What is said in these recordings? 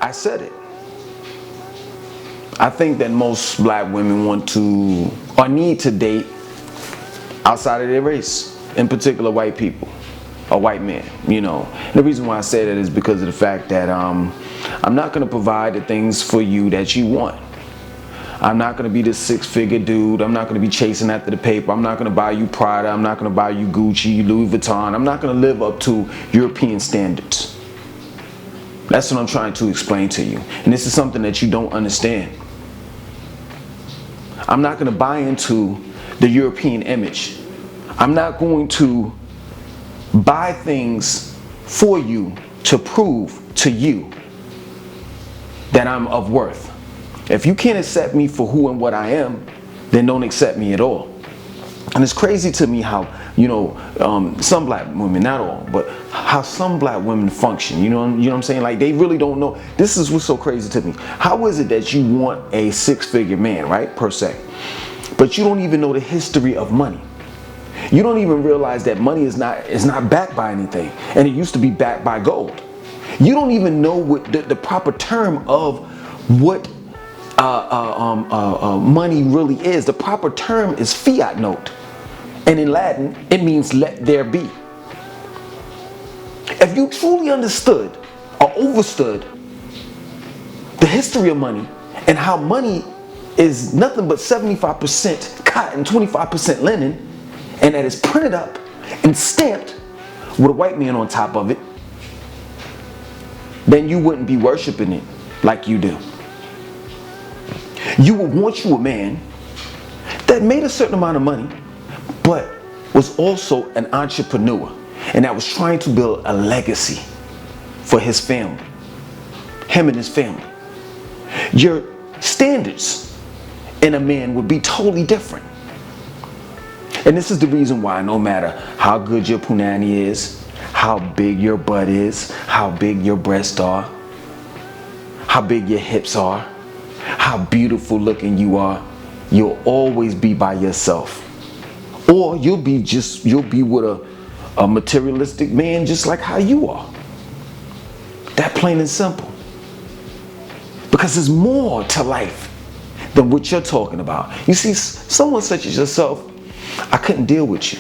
I said it. I think that most black women want to or need to date outside of their race, in particular white people, or white men, you know. And the reason why I say that is because of the fact that I'm not going to provide the things for you that you want. I'm not going to be this six-figure dude. I'm not going to be chasing after the paper. I'm not going to buy you Prada. I'm not going to buy you Gucci, Louis Vuitton. I'm not going to live up to European standards. That's what I'm trying to explain to you. And this is something that you don't understand. I'm not going to buy into the European image. I'm not going to buy things for you to prove to you that I'm of worth. If you can't accept me for who and what I am, then don't accept me at all. And it's crazy to me how, you know, some black women, not all, but how some black women function. You know what I'm saying? Like, they really don't know. This is what's so crazy to me. How is it that you want a six-figure man, right, per se, but you don't even know the history of money? You don't even realize that money is not backed by anything, and it used to be backed by gold. You don't even know what the proper term of what money really is. The proper term is fiat note, and in Latin it means let there be. If you truly understood or overstood the history of money and how money is nothing but 75% cotton, 25% linen, and that is printed up and stamped with a white man on top of it, then you wouldn't be worshiping it like you do. You would want you a man that made a certain amount of money, but was also an entrepreneur, and that was trying to build a legacy for his family, him and his family. Your standards in a man would be totally different. And this is the reason why, no matter how good your punani is, how big your butt is, how big your breasts are, how big your hips are, how beautiful looking you are, you'll always be by yourself. Or you'll be with a materialistic man just like how you are. That plain and simple. Because there's more to life than what you're talking about. You see, someone such as yourself, I couldn't deal with you.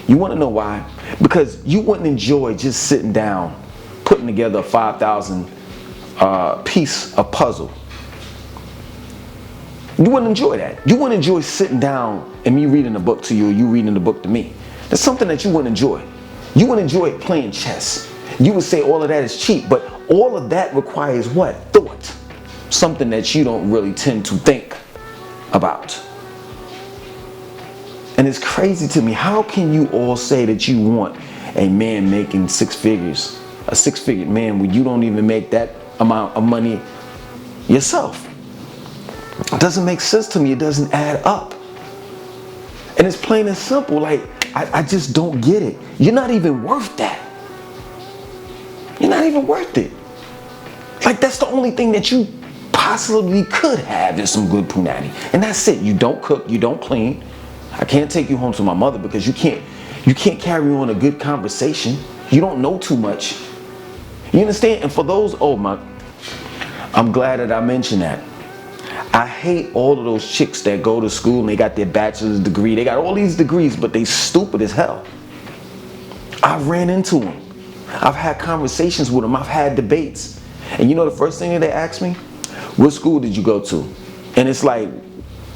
You want to know why? Because you wouldn't enjoy just sitting down, putting together a 5,000 piece of puzzle. You wouldn't enjoy that. You wouldn't enjoy sitting down and me reading a book to you, or you reading the book to me. That's something that you wouldn't enjoy. You wouldn't enjoy playing chess. You would say all of that is cheap, but all of that requires what? Thought. Something that you don't really tend to think about. And it's crazy to me. How can you all say that you want a man making six figures, a six-figure man, when you don't even make that amount of money yourself? It doesn't make sense to me. It doesn't add up. And it's plain and simple. Like, I just don't get it. You're not even worth that. You're not even worth it. Like, that's the only thing that you possibly could have is some good punani. And that's it. You don't cook, you don't clean. I can't take you home to my mother because you can't carry on a good conversation. You don't know too much. You understand? And for those, I'm glad that I mentioned that. I hate all of those chicks that go to school and they got their bachelor's degree. They got all these degrees, but they stupid as hell. I've ran into them. I've had conversations with them. I've had debates. And you know the first thing that they ask me? What school did you go to? And it's like,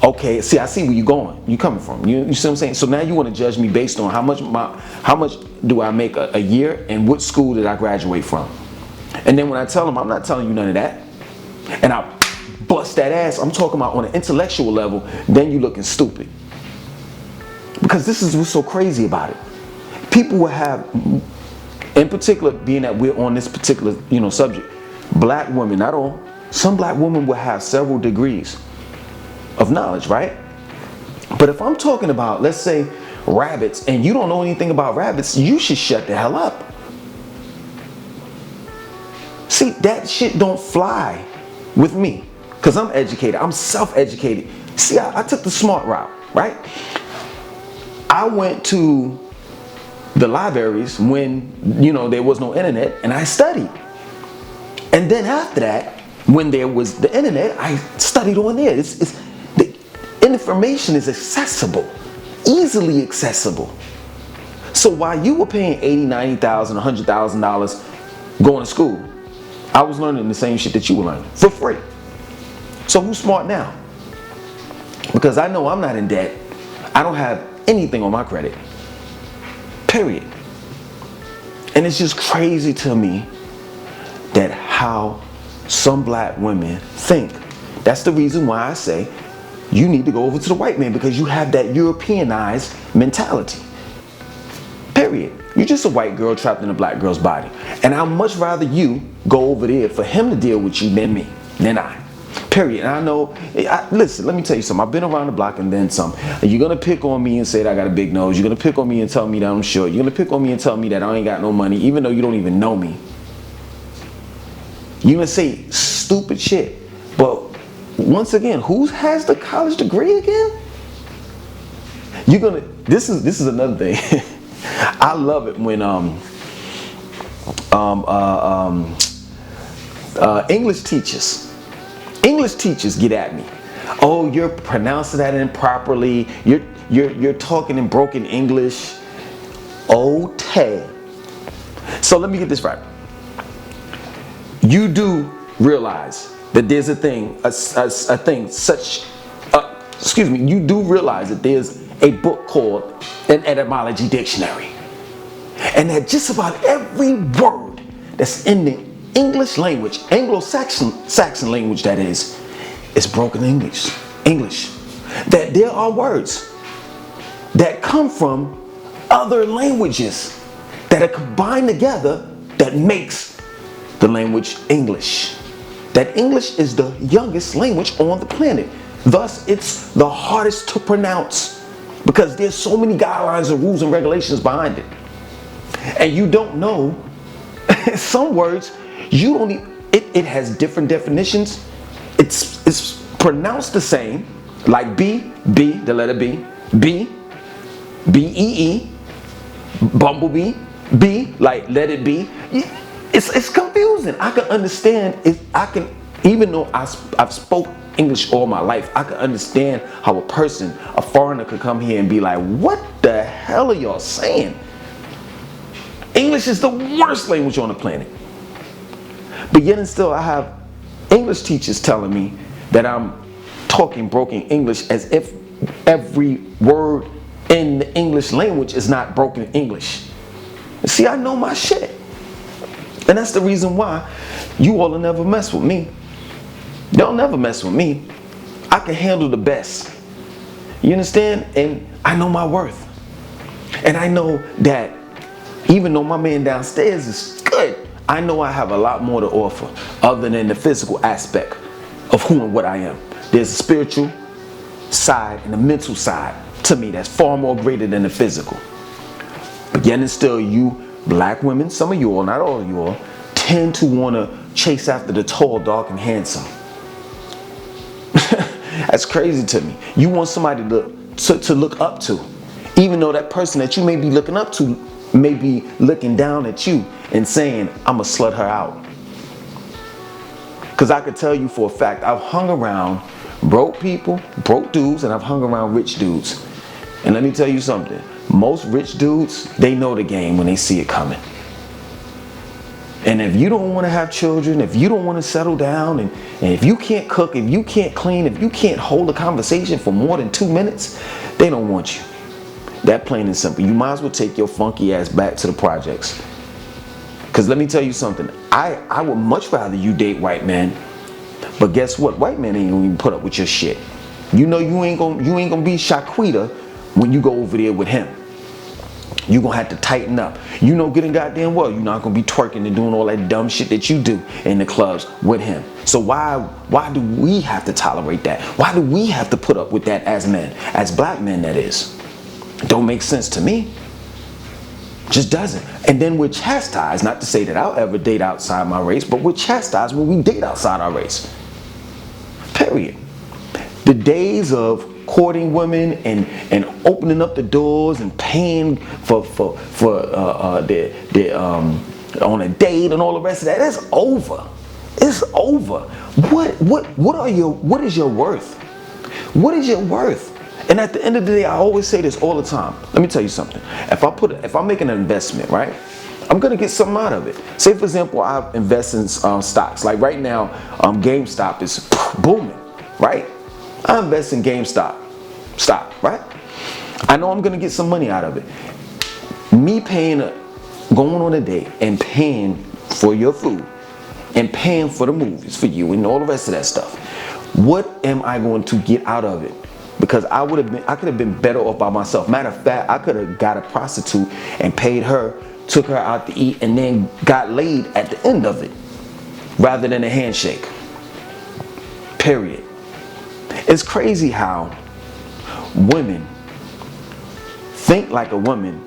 okay, see, I see where you're going. You coming from. You see what I'm saying? So now you want to judge me based on how much do I make a year and what school did I graduate from? And then when I tell them, I'm not telling you none of that, and I bust that ass, I'm talking about on an intellectual level, then you looking stupid. Because this is what's so crazy about it. People will have, in particular, being that we're on this particular, subject, black women, not all, some black women will have several degrees of knowledge, right? But if I'm talking about, let's say, rabbits, and you don't know anything about rabbits, you should shut the hell up. See, that shit don't fly with me. Because I'm educated. I'm self-educated. See, I took the smart route, right? I went to the libraries when, there was no internet, and I studied. And then after that, When there was the internet, I studied on there. The information is accessible, easily accessible. So while you were paying $80,000, $90,000, $100,000 going to school, I was learning the same shit that you were learning for free. So who's smart now? Because I know I'm not in debt. I don't have anything on my credit. Period. And it's just crazy to me that how some black women think. That's the reason why I say you need to go over to the white man, because you have that Europeanized mentality. Period. You're just a white girl trapped in a black girl's body. And I'd much rather you go over there for him to deal with you than I. Period. And I know, listen, let me tell you something. I've been around the block and then some. You're going to pick on me and say that I got a big nose. You're going to pick on me and tell me that I'm short. You're going to pick on me and tell me that I ain't got no money, even though you don't even know me. You're going to say stupid shit. But once again, who has the college degree again? You're going to, this is another thing. I love it when English teachers get at me. Oh, you're pronouncing that improperly. You're talking in broken English. Okay. So let me get this right. You do realize that there's you do realize that there's a book called an etymology dictionary. And that just about every word that's in the English language, Anglo-Saxon language that is broken English. That there are words that come from other languages that are combined together that makes the language English. That English is the youngest language on the planet. Thus, it's the hardest to pronounce because there's so many guidelines and rules and regulations behind it. And you don't know some words, you don't even, it has different definitions. It's pronounced the same, like B, the letter B, B-E-E, bumblebee, B, like let it be. It's confusing. I can understand it. Even though I've spoke English all my life, I can understand how a foreigner could come here and be like, what the hell are y'all saying? English is the worst language on the planet. But yet and still I have English teachers telling me that I'm talking broken English as if every word in the English language is not broken English. See, I know my shit. And that's the reason why you all will never mess with me. They'll never mess with me. I can handle the best. You understand? And I know my worth. And I know that even though my man downstairs is good, I know I have a lot more to offer other than the physical aspect of who and what I am. There's a spiritual side and a mental side to me that's far more greater than the physical. But yet and still, you black women, some of you all, not all of you all, tend to want to chase after the tall, dark, and handsome. That's crazy to me. You want somebody to look up to, even though that person that you may be looking up to may be looking down at you and saying, I'm gonna slut her out. Because I could tell you for a fact, I've hung around broke people, broke dudes, and I've hung around rich dudes. And let me tell you something. Most rich dudes, they know the game when they see it coming. And if you don't want to have children, if you don't want to settle down, and if you can't cook, if you can't clean, if you can't hold a conversation for more than 2 minutes, they don't want you. That plain and simple. You might as well take your funky ass back to the projects. Because let me tell you something. I would much rather you date white men. But guess what? White men ain't gonna even put up with your shit. You know you ain't gonna be Shaquita when you go over there with him. You're gonna have to tighten up. You know getting goddamn well you're not gonna be twerking and doing all that dumb shit that you do in the clubs with him. So why do we have to tolerate that? Why do we have to put up with that as men? As black men, that is. It don't make sense to me. Just doesn't. And then we're chastised, not to say that I'll ever date outside my race, but we're chastised when we date outside our race. Period. The days of courting women and opening up the doors and paying for their on a date and all the rest of that, that's over. It's over. What is your worth? What is your worth? And at the end of the day, I always say this all the time. Let me tell you something. If I make an investment, right, I'm gonna get something out of it. Say for example, I invest in stocks. Like right now, GameStop is booming, right? I invest in GameStop stock, right? I know I'm gonna get some money out of it. Me going on a date and paying for your food and paying for the movies for you and all the rest of that stuff. What am I going to get out of it? Because I could have been better off by myself. Matter of fact, I could have got a prostitute and paid her, took her out to eat, and then got laid at the end of it, rather than a handshake. Period. It's crazy how women think like a woman,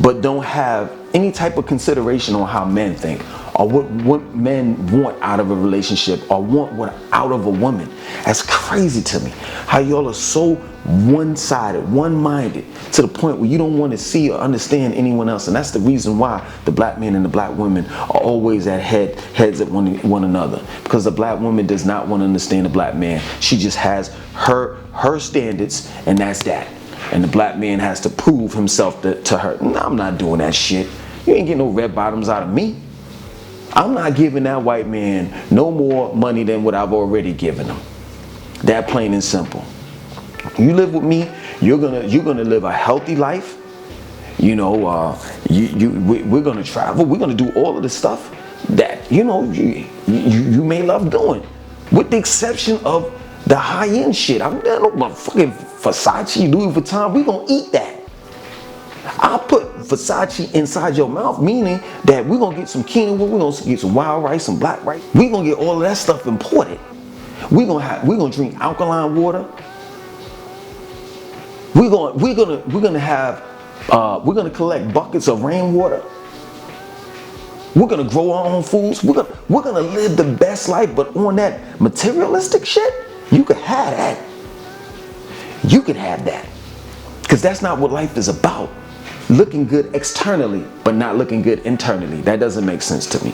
but don't have any type of consideration on how men think, or what men want out of a relationship, or want what out of a woman. That's crazy to me. How y'all are so one-sided, one-minded, to the point where you don't want to see or understand anyone else. And that's the reason why the black men and the black women are always at heads at one another. Because the black woman does not want to understand the black man. She just has her standards, and that's that. And the black man has to prove himself to her. No, I'm not doing that shit. You ain't getting no red bottoms out of me. I'm not giving that white man no more money than what I've already given him. That plain and simple. You live with me, you're gonna live a healthy life. You know, we're gonna travel. We're gonna do all of the stuff that you may love doing, with the exception of the high-end shit. I'm not no fucking Versace, Louis Vuitton. We gonna eat that. I'll put Versace inside your mouth, meaning that we're gonna get some quinoa, we're gonna get some wild rice, some black rice. We're gonna get all of that stuff imported. We're gonna drink alkaline water. We're gonna collect buckets of rainwater. We're gonna grow our own foods. We're gonna live the best life, but on that materialistic shit, you could have that. You could have that. Because that's not what life is about. Looking good externally, but not looking good internally. That doesn't make sense to me.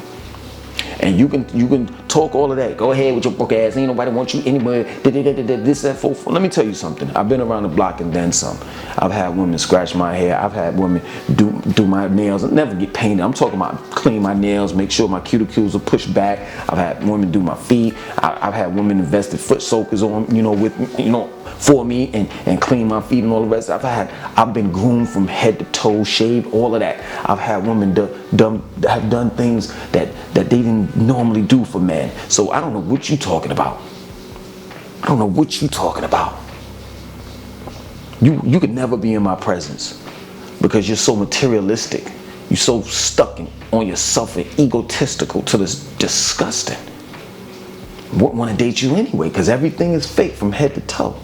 And you can talk all of that. Go ahead with your broke ass. Ain't nobody want you anywhere. This, that, for. Let me tell you something. I've been around the block and then some. I've had women scratch my hair. I've had women do my nails and never get painted. I'm talking about clean my nails, make sure my cuticles are pushed back. I've had women do my feet. I've had women invested foot soakers on, for me and clean my feet and all the rest. I've been groomed from head to toe, shaved, all of that. I've had women have done things that they didn't normally do for men. So I don't know what you talking about. I don't know what you talking about. You could never be in my presence because you're so materialistic. You're so stuck on yourself and egotistical to this disgusting. Wouldn't want to date you anyway because everything is fake from head to toe.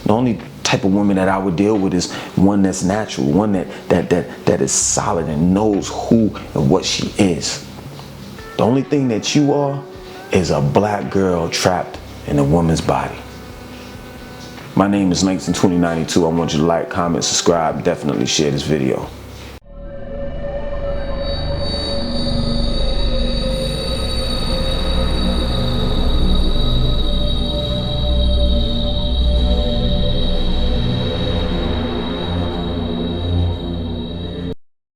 The only type of woman that I would deal with is one that's natural, one that is solid and knows who and what she is. The only thing that you are is a black girl trapped in a woman's body. My name is Langston 2092. I want you to like, comment, subscribe, definitely share this video.